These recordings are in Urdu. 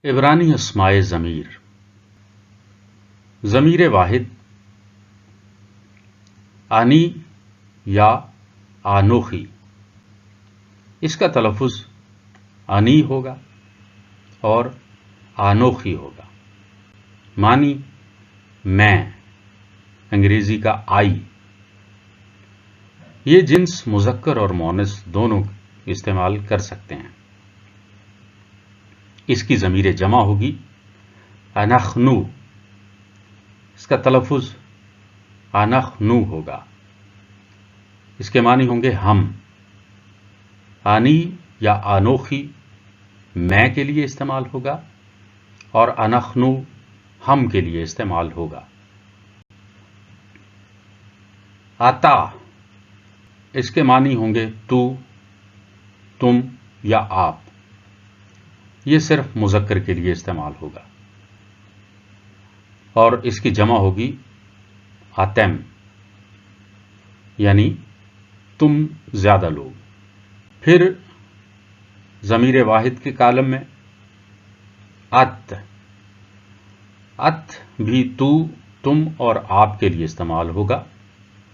عبرانی اسمائے ضمیر واحد آنی یا آنوخی، اس کا تلفظ آنی ہوگا اور آنوخی ہوگا۔ معنی میں، انگریزی کا آئی۔ یہ جنس مذکر اور مؤنث دونوں استعمال کر سکتے ہیں۔ اس کی ضمیر جمع ہوگی انخنو، اس کا تلفظ انخنو ہوگا۔ اس کے معنی ہوں گے ہم۔ آنی یا آنوخی میں کے لیے استعمال ہوگا اور انخنو ہم کے لیے استعمال ہوگا۔ آتا، اس کے معنی ہوں گے تو، تم یا آپ۔ یہ صرف مذکر کے لیے استعمال ہوگا اور اس کی جمع ہوگی آتم، یعنی تم زیادہ لوگ۔ پھر ضمیر واحد کے کالم میں ات بھی تو، تم اور آپ کے لیے استعمال ہوگا۔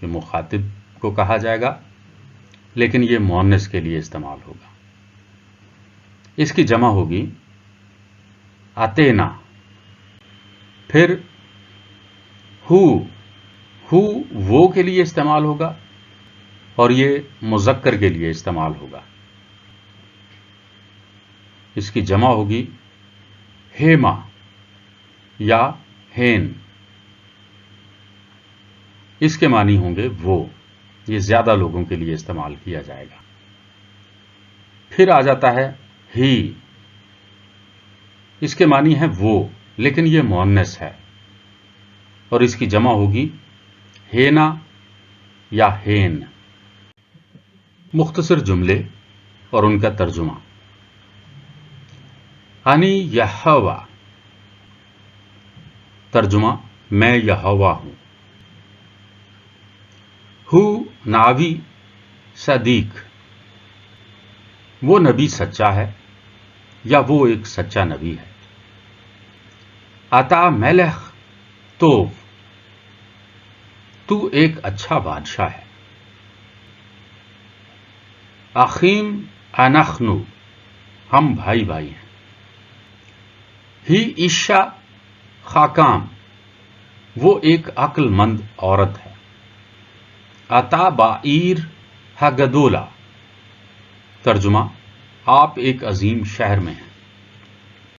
یہ مخاطب کو کہا جائے گا، لیکن یہ مؤنث کے لیے استعمال ہوگا۔ اس کی جمع ہوگی آتینا۔ پھر ہو وہ کے لیے استعمال ہوگا اور یہ مذکر کے لیے استعمال ہوگا۔ اس کی جمع ہوگی ہیما یا ہین۔ اس کے معنی ہوں گے وہ، یہ زیادہ لوگوں کے لیے استعمال کیا جائے گا۔ پھر آ جاتا ہے ہی، اس کے معنی ہے وہ، لیکن یہ مؤنث ہے اور اس کی جمع ہوگی ہینا یا ہین۔ مختصر جملے اور ان کا ترجمہ۔ انی یہوہ، ترجمہ میں یہوہ ہوں۔ ہو ناوی صدیق، وہ نبی سچا ہے یا وہ ایک سچا نبی ہے۔ عطا ملخ توف، تو ایک اچھا بادشاہ ہے۔ اخیم انخنو، ہم بھائی بھائی ہیں۔ ہی عشا خاکام، وہ ایک عقل مند عورت ہے۔ عطا بعیر ہگدولا، ترجمہ آپ ایک عظیم شہر میں ہیں۔